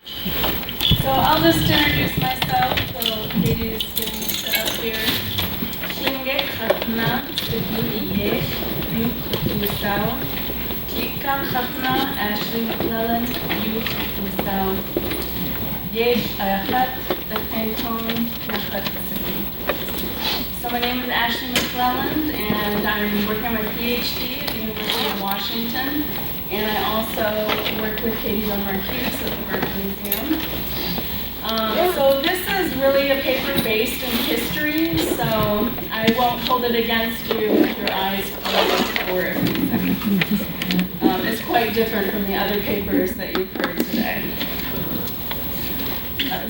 So I'll just introduce myself, so Katie's getting set up here. Tlingit Chatna, Yesh, Youth Musao. Tlika Chatna, Ashley McClelland, Youth Musao. Yesh Ayachat, the Pantone, Nachat Pacific. So my name is Ashley McClelland, and I'm working on my PhD at the University of Washington. And I also work with Katie on Marcuse at the Verplank Museum. So this is really a paper based in history, so I won't hold it against you with your eyes closed for a few seconds. It's quite different from the other papers that you've heard today.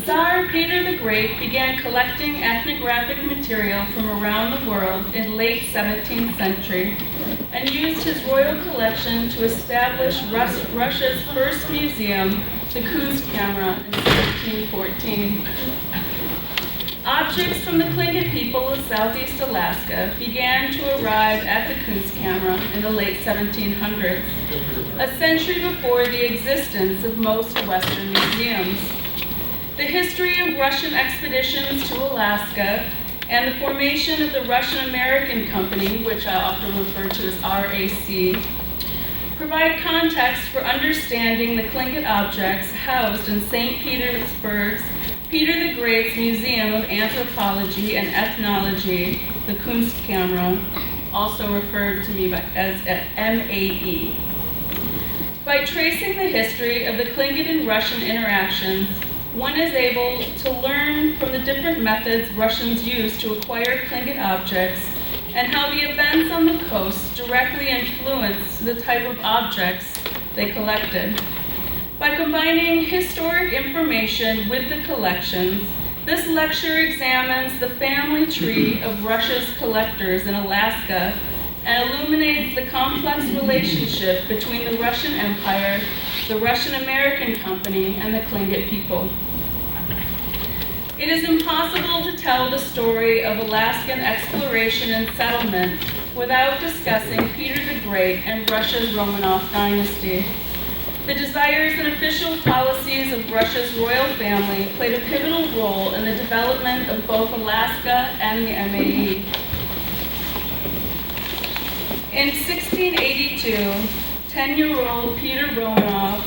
Tsar Peter the Great began collecting ethnographic material from around the world in late 17th century and used his royal collection to establish Russia's first museum, the Kunstkamera, in 1714. Objects from the Tlingit people of southeast Alaska began to arrive at the Kunstkamera in the late 1700s, a century before the existence of most Western museums. The history of Russian expeditions to Alaska and the formation of the Russian-American Company, which I often refer to as RAC, provide context for understanding the Tlingit objects housed in St. Petersburg's Peter the Great's Museum of Anthropology and Ethnology, the Kunstkamera, also referred to me as MAE. By tracing the history of the Tlingit and Russian interactions, one is able to learn from the different methods Russians used to acquire Tlingit objects and how the events on the coast directly influenced the type of objects they collected. By combining historic information with the collections, this lecture examines the family tree of Russia's collectors in Alaska and illuminates the complex relationship between the Russian Empire, the Russian-American Company, and the Tlingit people. It is impossible to tell the story of Alaskan exploration and settlement without discussing Peter the Great and Russia's Romanov dynasty. The desires and official policies of Russia's royal family played a pivotal role in the development of both Alaska and the MAE. In 1682, 10-year-old Peter Romanov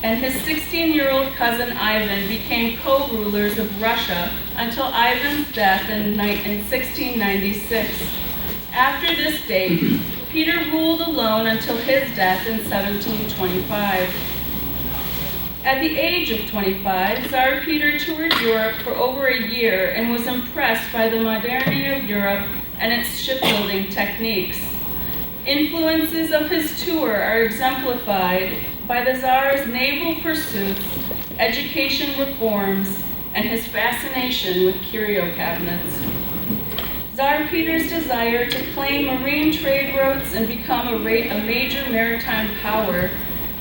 and his 16-year-old cousin Ivan became co-rulers of Russia until Ivan's death in 1696. After this date, Peter ruled alone until his death in 1725. At the age of 25, Tsar Peter toured Europe for over a year and was impressed by the modernity of Europe and its shipbuilding techniques. Influences of his tour are exemplified by the Tsar's naval pursuits, education reforms, and his fascination with curio cabinets. Tsar Peter's desire to claim marine trade routes and become a major maritime power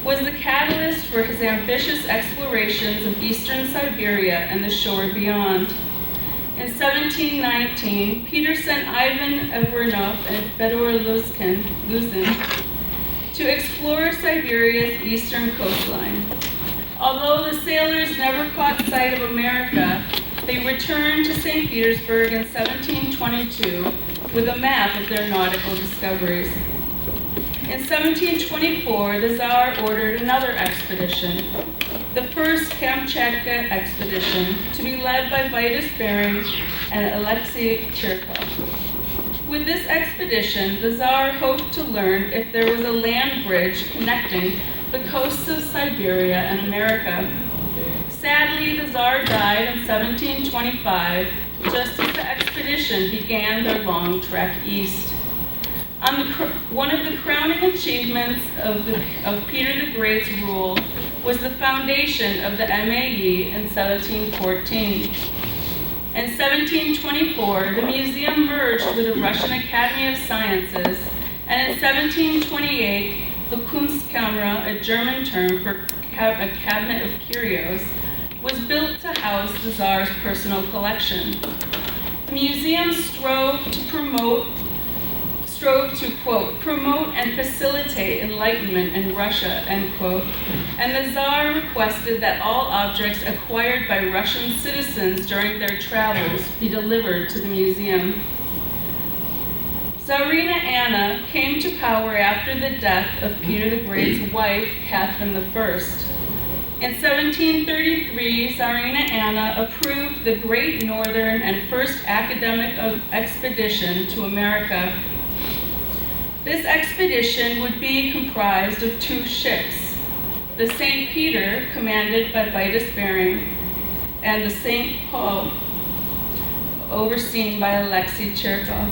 was the catalyst for his ambitious explorations of eastern Siberia and the shore beyond. In 1719, Peter sent Ivan Evernov and Fedor Luzin to explore Siberia's eastern coastline. Although the sailors never caught sight of America, they returned to St. Petersburg in 1722 with a map of their nautical discoveries. In 1724, the Tsar ordered another expedition, the first Kamchatka expedition, to be led by Vitus Bering and Alexei Cherkov. With this expedition, the Tsar hoped to learn if there was a land bridge connecting the coasts of Siberia and America. Sadly, the Tsar died in 1725, just as the expedition began their long trek east. One of the crowning achievements of Peter the Great's rule was the foundation of the MAE in 1714. In 1724, the museum merged with the Russian Academy of Sciences, and in 1728, the Kunstkamera, a German term for a cabinet of curios, was built to house the Tsar's personal collection. The museum strove strove to, quote, promote and facilitate enlightenment in Russia, end quote, and the Tsar requested that all objects acquired by Russian citizens during their travels be delivered to the museum. Tsarina Anna came to power after the death of Peter the Great's wife, Catherine I. In 1733, Tsarina Anna approved the Great Northern and first academic expedition to America. This expedition would be comprised of 2 ships, the St. Peter, commanded by Vitus Bering, and the St. Paul, overseen by Alexei Cherkov.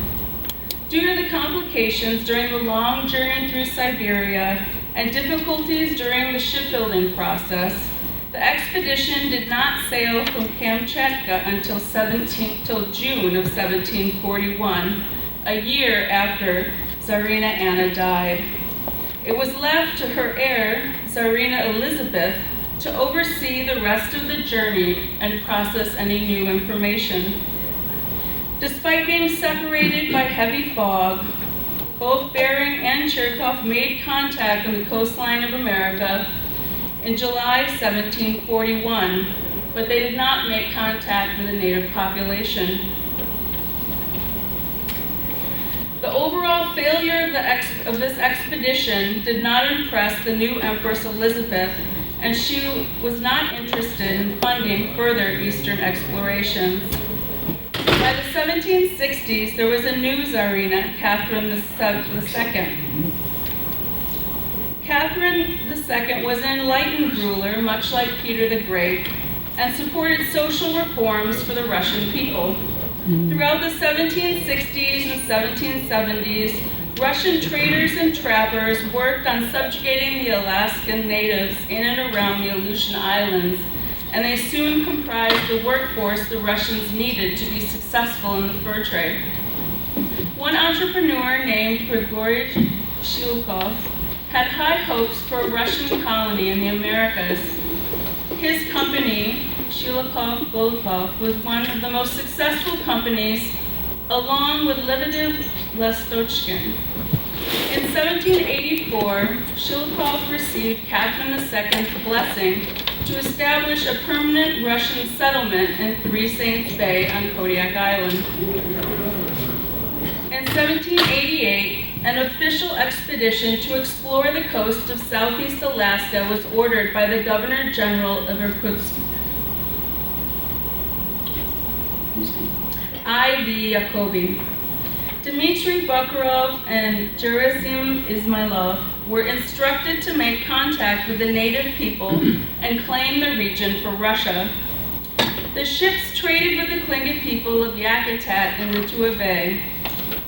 Due to the complications during the long journey through Siberia and difficulties during the shipbuilding process, the expedition did not sail from Kamchatka until June of 1741, a year after Tsarina Anna died. It was left to her heir, Tsarina Elizabeth, to oversee the rest of the journey and process any new information. Despite being separated by heavy fog, both Bering and Cherkov made contact on the coastline of America in July 1741, but they did not make contact with the native population. The overall failure of this expedition did not impress the new Empress Elizabeth, and she was not interested in funding further Eastern explorations. By the 1760s, there was a new Tsarina, Catherine II. Catherine II was an enlightened ruler, much like Peter the Great, and supported social reforms for the Russian people. Throughout the 1760s and 1770s, Russian traders and trappers worked on subjugating the Alaskan natives in and around the Aleutian Islands, and they soon comprised the workforce the Russians needed to be successful in the fur trade. One entrepreneur named Grigory Shilkov had high hopes for a Russian colony in the Americas. His company, Shilkov-Golkov, was one of the most successful companies, along with Lebedev Lestochkin. In 1784, Shilkov received Catherine II's blessing to establish a permanent Russian settlement in Three Saints Bay on Kodiak Island. In 1788, an official expedition to explore the coast of southeast Alaska was ordered by the Governor General of Irkutsk, I.V. Yakobi. Dmitry Bakharov and Gerasim Ismailov were instructed to make contact with the native people and claim the region for Russia. The ships traded with the Tlingit people of Yakutat in the Tua Bay.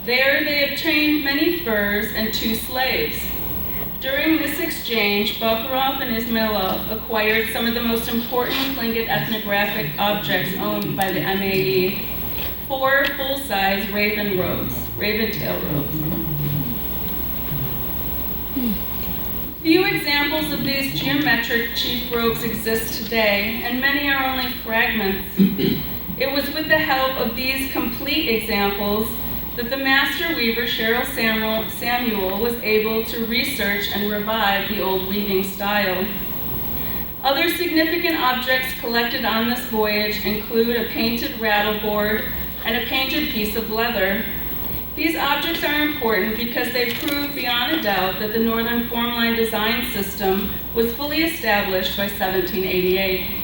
There they obtained many furs and 2 slaves. During this exchange, Bakharov and Ismailov acquired some of the most important Tlingit ethnographic objects owned by the MAE, 4 full-size raventail robes. Few examples of these geometric chief robes exist today, and many are only fragments. It was with the help of these complete examples that the master weaver Cheryl Samuel was able to research and revive the old weaving style. Other significant objects collected on this voyage include a painted rattledboard and a painted piece of leather. These objects are important because they prove beyond a doubt that the Northern Formline design system was fully established by 1788.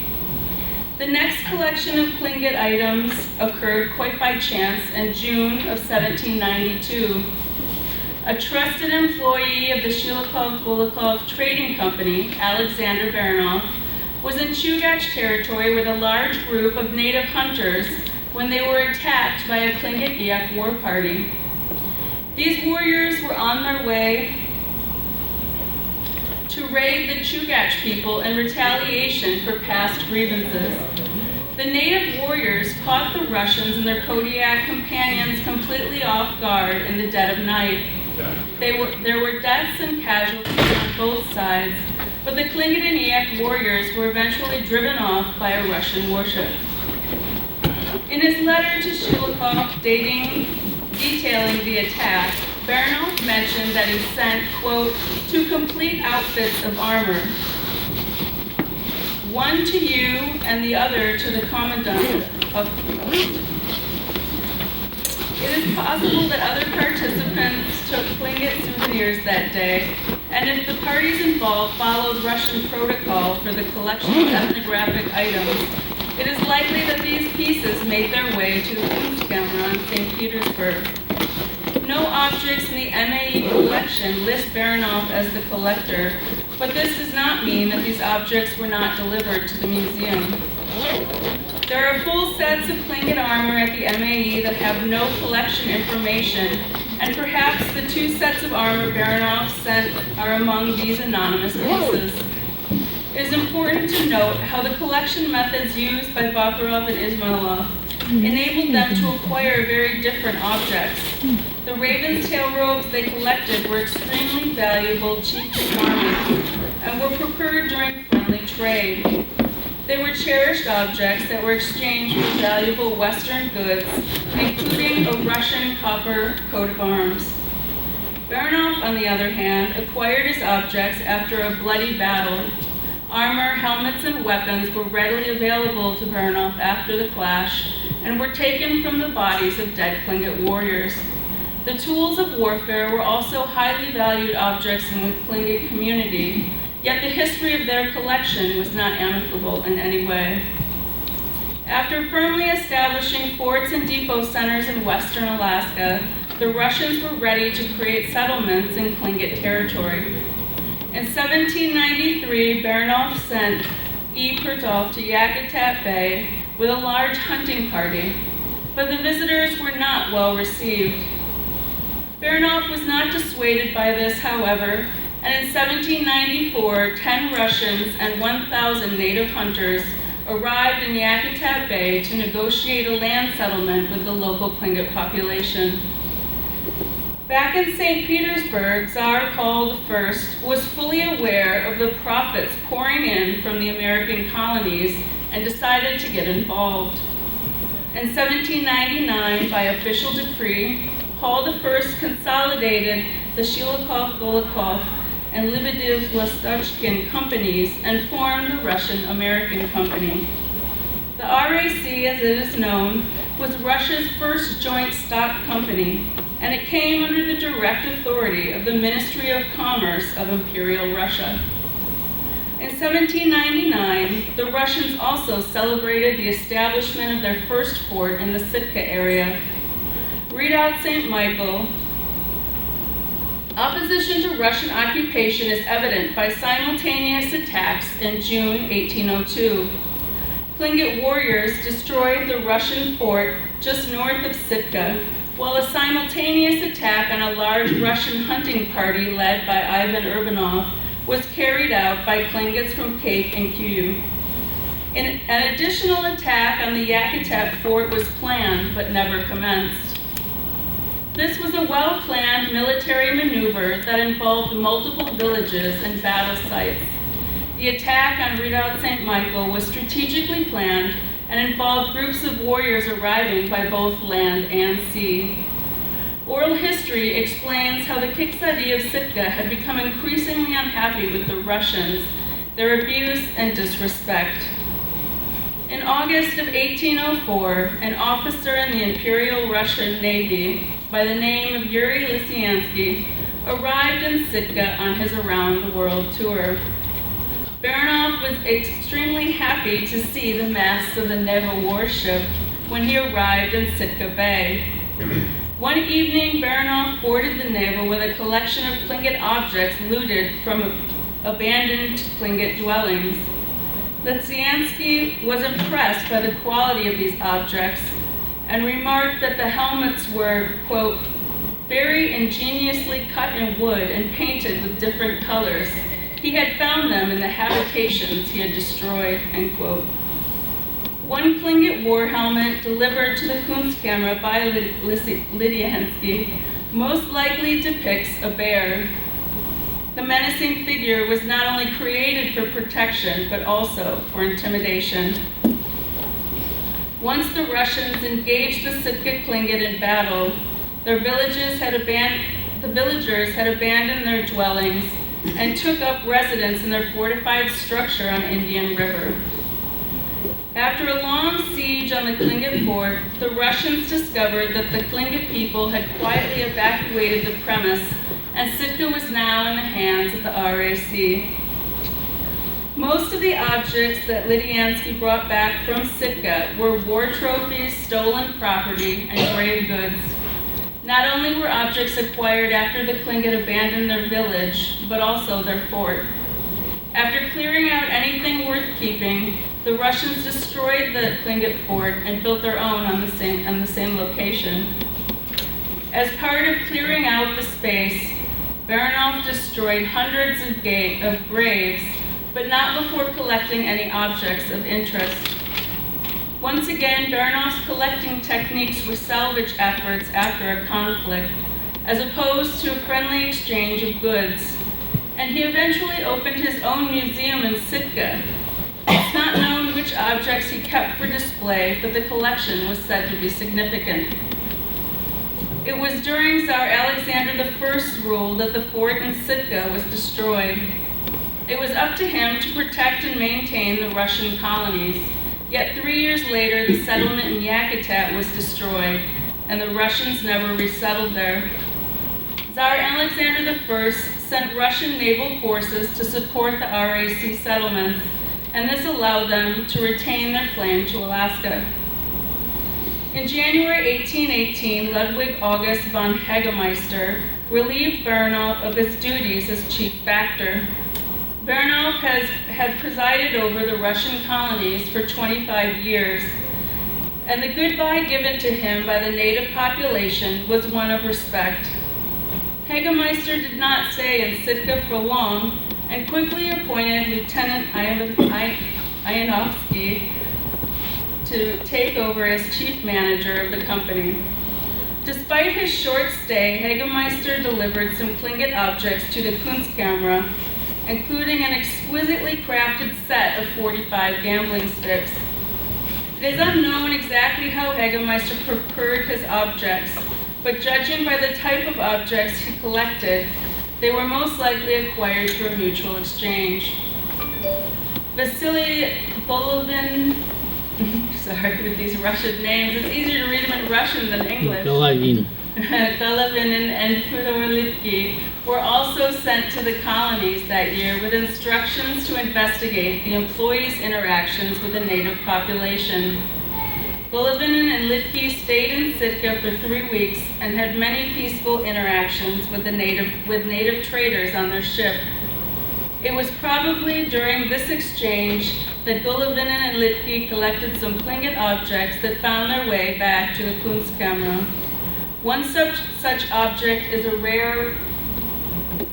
The next collection of Tlingit items occurred quite by chance in June of 1792. A trusted employee of the Shilkov-Golikov Trading Company, Alexander Baranov, was in Chugach territory with a large group of native hunters when they were attacked by a Tlingit Eyak war party. These warriors were on their way to raid the Chugach people in retaliation for past grievances. The native warriors caught the Russians and their Kodiak companions completely off guard in the dead of night. There were deaths and casualties on both sides, but the Tlingit and Eyak warriors were eventually driven off by a Russian warship. In his letter to Shilkov detailing the attack, Baranov mentioned that he sent, quote, 2 complete outfits of armor, one to you and the other to the commandant of the post. It is possible that other participants took Tlingit souvenirs that day, and if the parties involved followed Russian protocol for the collection of ethnographic items, it is likely that these pieces made their way to the Kunstkamera in St. Petersburg. No objects in the MAE collection list Baranov as the collector, but this does not mean that these objects were not delivered to the museum. There are full sets of Tlingit armor at the MAE that have no collection information, and perhaps the 2 sets of armor Baranov sent are among these anonymous pieces. It is important to note how the collection methods used by Bakarov and Ismailov enabled them to acquire very different objects. The raven's tail robes they collected were extremely valuable cheap garments and were procured during friendly trade. They were cherished objects that were exchanged for valuable Western goods, including a Russian copper coat of arms. Baranov, on the other hand, acquired his objects after a bloody battle. Armor, helmets, and weapons were readily available to Baranov after the clash and were taken from the bodies of dead Tlingit warriors. The tools of warfare were also highly valued objects in the Tlingit community, yet the history of their collection was not amicable in any way. After firmly establishing forts and depot centers in western Alaska, the Russians were ready to create settlements in Tlingit territory. In 1793, Baranov sent E. Pertov to Yakutat Bay with a large hunting party, but the visitors were not well received. Baranov was not dissuaded by this, however, and in 1794, 10 Russians and 1,000 native hunters arrived in Yakutat Bay to negotiate a land settlement with the local Tlingit population. Back in St. Petersburg, Tsar Paul I was fully aware of the profits pouring in from the American colonies and decided to get involved. In 1799, by official decree, Paul I consolidated the Shilakov-Golikov and Lebedev-Vostochkin companies and formed the Russian-American Company. The RAC, as it is known, was Russia's first joint stock company, and it came under the direct authority of the Ministry of Commerce of Imperial Russia. In 1799, the Russians also celebrated the establishment of their first fort in the Sitka area. Redoubt St. Michael. Opposition to Russian occupation is evident by simultaneous attacks in June 1802. Tlingit warriors destroyed the Russian fort just north of Sitka, while a simultaneous attack on a large Russian hunting party led by Ivan Urbanov was carried out by Tlingits from Cape and Kuyu. An additional attack on the Yakutat fort was planned but never commenced. This was a well-planned military maneuver that involved multiple villages and battle sites. The attack on Redoubt St. Michael was strategically planned and involved groups of warriors arriving by both land and sea. Oral history explains how the Kiksadi of Sitka had become increasingly unhappy with the Russians, their abuse and disrespect. In August of 1804, an officer in the Imperial Russian Navy by the name of Yuri Lysiansky arrived in Sitka on his around-the-world tour. Baranov was extremely happy to see the masts of the Neva warship when he arrived in Sitka Bay. One evening, Baranov boarded the Neva with a collection of Tlingit objects looted from abandoned Tlingit dwellings. Lysiansky was impressed by the quality of these objects and remarked that the helmets were, quote, very ingeniously cut in wood and painted with different colors. He had found them in the habitations he had destroyed, end quote. One Tlingit war helmet delivered to the Kunstkamera by Lysiansky most likely depicts a bear. The menacing figure was not only created for protection, but also for intimidation. Once the Russians engaged the Sitka Tlingit in battle, their villages had the villagers had abandoned their dwellings and took up residence in their fortified structure on Indian River. After a long siege on the Tlingit fort, the Russians discovered that the Tlingit people had quietly evacuated the premise, and Sitka was now in the hands of the RAC. Most of the objects that Lydiansky brought back from Sitka were war trophies, stolen property, and grave goods. Not only were objects acquired after the Tlingit abandoned their village, but also their fort. After clearing out anything worth keeping, the Russians destroyed the Tlingit fort and built their own on the same location. As part of clearing out the space, Baranov destroyed hundreds of graves, but not before collecting any objects of interest. Once again, Baranov's collecting techniques were salvage efforts after a conflict, as opposed to a friendly exchange of goods, and he eventually opened his own museum in Sitka. It's not known which objects he kept for display, but the collection was said to be significant. It was during Tsar Alexander I's rule that the fort in Sitka was destroyed. It was up to him to protect and maintain the Russian colonies. Yet 3 years later, the settlement in Yakutat was destroyed, and the Russians never resettled there. Tsar Alexander I sent Russian naval forces to support the RAC settlements, and this allowed them to retain their claim to Alaska. In January 1818, Ludwig August von Hagemeister relieved Baranov of his duties as chief factor. Baranov had presided over the Russian colonies for 25 years, and the goodbye given to him by the native population was one of respect. Hagemeister did not stay in Sitka for long and quickly appointed Lieutenant Ianovsky to take over as chief manager of the company. Despite his short stay, Hagemeister delivered some Tlingit objects to the Kunstkamera, including an exquisitely crafted set of 45 gambling sticks. It is unknown exactly how Hagemeister procured his objects, but judging by the type of objects he collected, they were most likely acquired through a mutual exchange. Vasily Golovin, sorry with these Russian names, it's easier to read them in Russian than English. Golovin and Fyodor Lipki were also sent to the colonies that year with instructions to investigate the employees' interactions with the native population. Golovin and Lipki stayed in Sitka for 3 weeks and had many peaceful interactions with native traders on their ship. It was probably during this exchange that Golovin and Lipki collected some Tlingit objects that found their way back to the Kunstkamera. One such object is a rare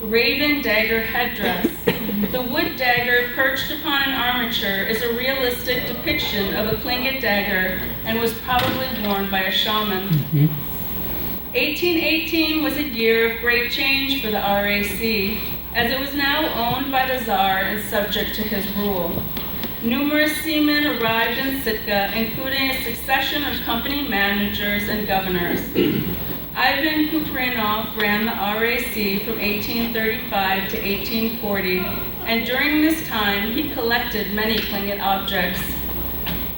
raven dagger headdress. The wood dagger perched upon an armature is a realistic depiction of a Tlingit dagger and was probably worn by a shaman. 1818 was a year of great change for the RAC, as it was now owned by the Tsar and subject to his rule. Numerous seamen arrived in Sitka, including a succession of company managers and governors. Ivan Kuprinov ran the RAC from 1835 to 1840, and during this time he collected many Tlingit objects.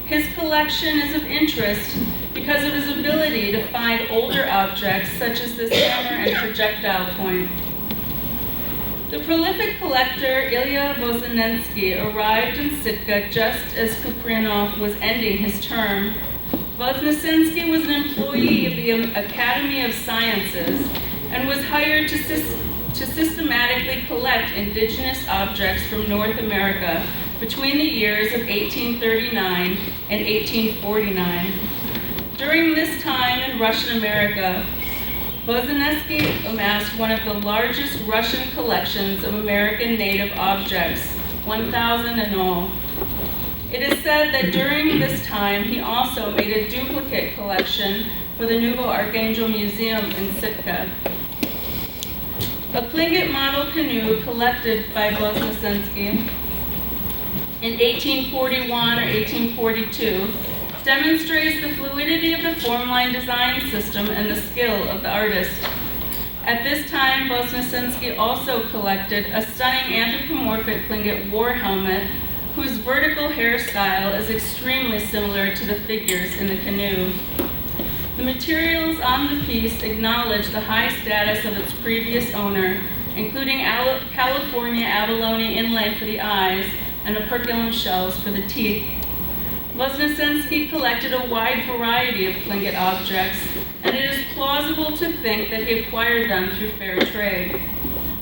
His collection is of interest because of his ability to find older objects such as this hammer and projectile point. The prolific collector Ilya Voznensky arrived in Sitka just as Kuprinov was ending his term. Voznensky was an employee of the Academy of Sciences and was hired to systematically collect indigenous objects from North America between the years of 1839 and 1849. During this time in Russian America, Voznensky amassed one of the largest Russian collections of American native objects, 1,000 in all. It is said that during this time he also made a duplicate collection for the Nouveau Archangel Museum in Sitka. A Tlingit model canoe collected by Voznensky in 1841 or 1842 demonstrates the fluidity of the formline design system and the skill of the artist. At this time, Voznesensky also collected a stunning anthropomorphic Tlingit war helmet whose vertical hairstyle is extremely similar to the figures in the canoe. The materials on the piece acknowledge the high status of its previous owner, including California abalone inlay for the eyes and operculum shells for the teeth. Voznesensky collected a wide variety of Tlingit objects, and it is plausible to think that he acquired them through fair trade.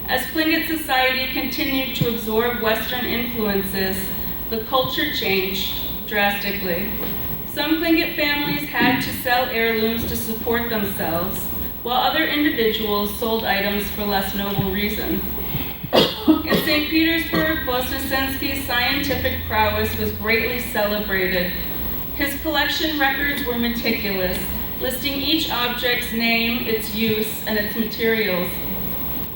As Tlingit society continued to absorb Western influences, the culture changed drastically. Some Tlingit families had to sell heirlooms to support themselves, while other individuals sold items for less noble reasons. In St. Petersburg, Voznesensky's scientific prowess was greatly celebrated. His collection records were meticulous, listing each object's name, its use, and its materials.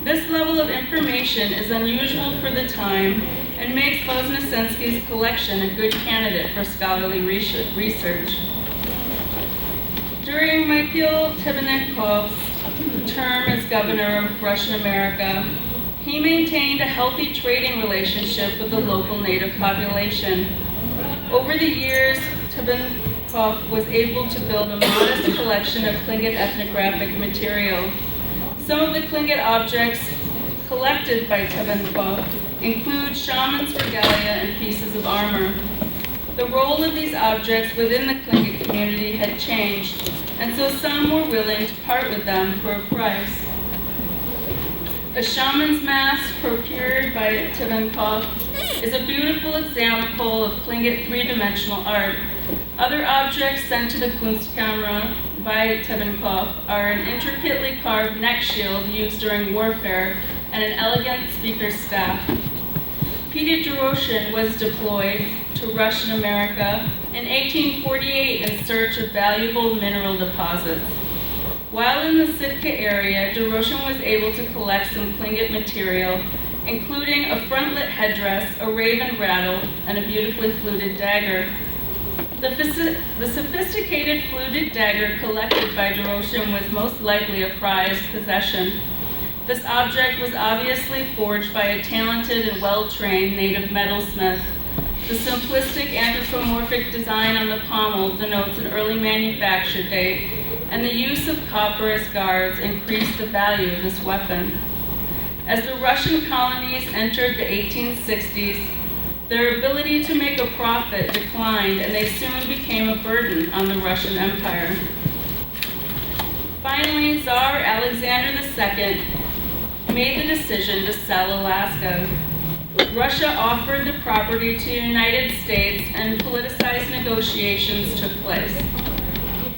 This level of information is unusual for the time and makes Voznesensky's collection a good candidate for scholarly research. During Mikhail Tibbetnikov's term as governor of Russian America, he maintained a healthy trading relationship with the local native population. Over the years, Tibbetnikov was able to build a modest collection of Tlingit ethnographic material. Some of the Tlingit objects collected by Tibbetnikov include shaman's regalia and pieces of armor. The role of these objects within the Tlingit community had changed, and so some were willing to part with them for a price. A shaman's mask procured by Tibbetnikov is a beautiful example of Tlingit three-dimensional art. Other objects sent to the Kunstkamera by Tibbetnikov are an intricately carved neck shield used during warfare and an elegant speaker's staff. Peter the Russian was deployed to Russian America in 1848 in search of valuable mineral deposits. While in the Sitka area, the Russian was able to collect some Tlingit material, including a frontlet headdress, a raven rattle, and a beautifully fluted dagger. The sophisticated fluted dagger collected by Doroshin was most likely a prized possession. This object was obviously forged by a talented and well-trained native metalsmith. The simplistic anthropomorphic design on the pommel denotes an early manufacture date, and the use of copper as guards increased the value of this weapon. As the Russian colonies entered the 1860s, their ability to make a profit declined, and they soon became a burden on the Russian Empire. Finally, Tsar Alexander II made the decision to sell Alaska. Russia offered the property to the United States, and politicized negotiations took place.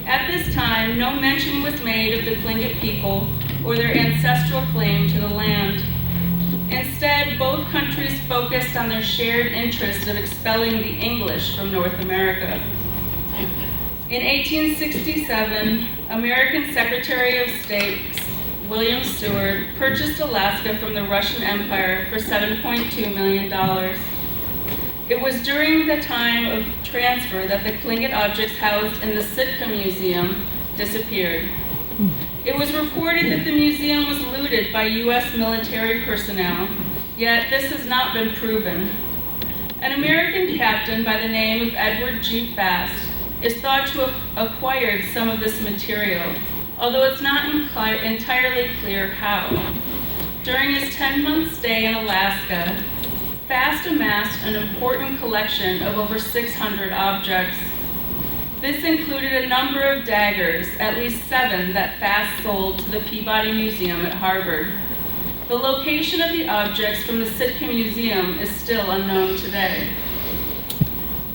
At this time, no mention was made of the Tlingit people or their ancestral claim to the land. Instead, both countries focused on their shared interest of expelling the English from North America. In 1867, American Secretary of State William Seward purchased Alaska from the Russian Empire for $7.2 million. It was during the time of transfer that the Tlingit objects housed in the Sitka Museum disappeared. It was reported that the museum was looted by U.S. military personnel, yet this has not been proven. An American captain by the name of Edward G. Fast is thought to have acquired some of this material, although it's not entirely clear how. During his 10-month stay in Alaska, Fast amassed an important collection of over 600 objects. This included a number of daggers, at least 7 that Fast sold to the Peabody Museum at Harvard. The location of the objects from the Sitka Museum is still unknown today.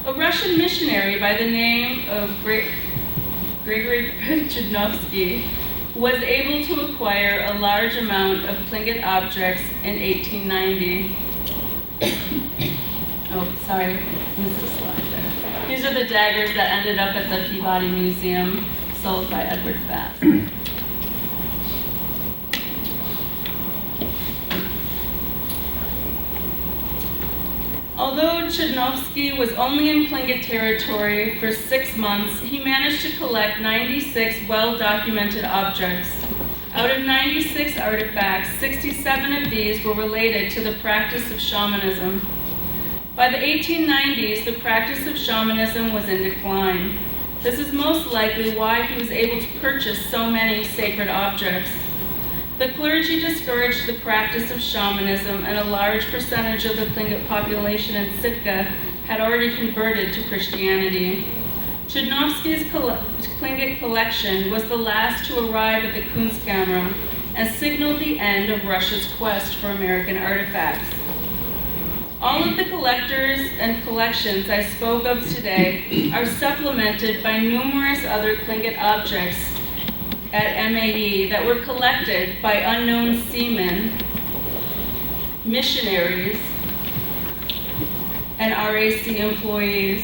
A Russian missionary by the name of Grigory Chudnovsky was able to acquire a large amount of Tlingit objects in 1890. Oh, sorry, missed a slide there. These are the daggers that ended up at the Peabody Museum, sold by Edward Fast. Although Chudnovsky was only in Tlingit territory for 6 months, he managed to collect 96 well-documented objects. Out of 96 artifacts, 67 of these were related to the practice of shamanism. By the 1890s, the practice of shamanism was in decline. This is most likely why he was able to purchase so many sacred objects. The clergy discouraged the practice of shamanism, and a large percentage of the Tlingit population in Sitka had already converted to Christianity. Chudnovsky's Tlingit collection was the last to arrive at the Kunstkamera and signaled the end of Russia's quest for American artifacts. All of the collectors and collections I spoke of today are supplemented by numerous other Tlingit objects at MAE that were collected by unknown seamen, missionaries, and RAC employees.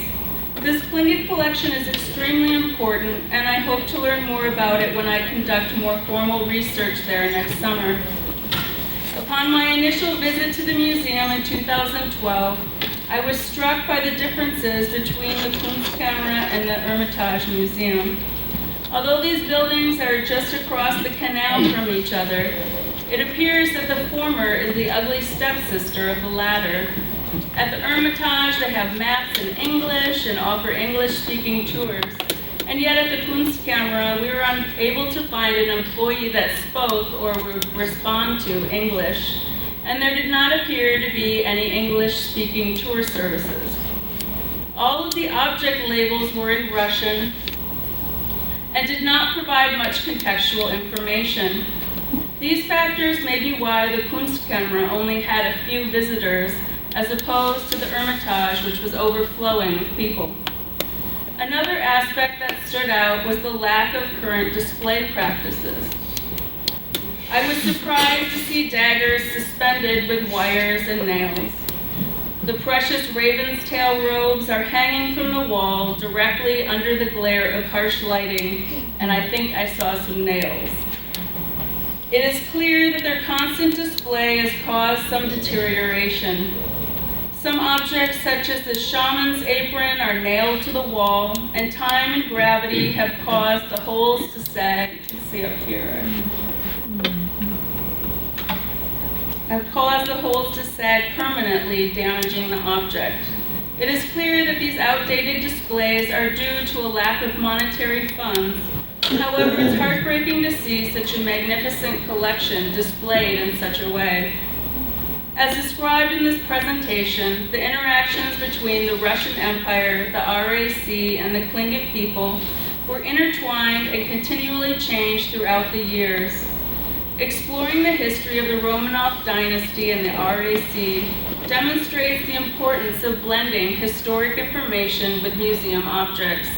This Tlingit collection is extremely important, and I hope to learn more about it when I conduct more formal research there next summer. Upon my initial visit to the museum in 2012, I was struck by the differences between the Kunstkamera and the Hermitage Museum. Although these buildings are just across the canal from each other, it appears that the former is the ugly stepsister of the latter. At the Hermitage, they have maps in English and offer English-speaking tours. And yet at the Kunstkamera, we were unable to find an employee that spoke or would respond to English, and there did not appear to be any English-speaking tour services. All of the object labels were in Russian and did not provide much contextual information. These factors may be why the Kunstkamera only had a few visitors, as opposed to the Hermitage, which was overflowing with people. Another aspect that stood out was the lack of current display practices. I was surprised to see daggers suspended with wires and nails. The precious raven's tail robes are hanging from the wall directly under the glare of harsh lighting, and I think I saw some nails. It is clear that their constant display has caused some deterioration. Some objects, such as the shaman's apron, are nailed to the wall, and time and gravity have caused the holes to sag. You can see up here. Have caused the holes to sag permanently, damaging the object. It is clear that these outdated displays are due to a lack of monetary funds. However, it's heartbreaking to see such a magnificent collection displayed in such a way. As described in this presentation, the interactions between the Russian Empire, the RAC, and the Tlingit people were intertwined and continually changed throughout the years. Exploring the history of the Romanov dynasty and the RAC demonstrates the importance of blending historic information with museum objects.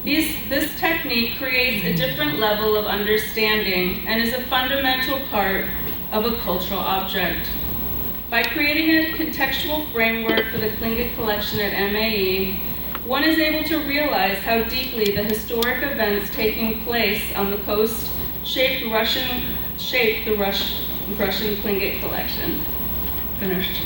This technique creates a different level of understanding and is a fundamental part of a cultural object. By creating a contextual framework for the Tlingit collection at MAE, one is able to realize how deeply the historic events taking place on the coast shaped the Russian Tlingit collection. Finished.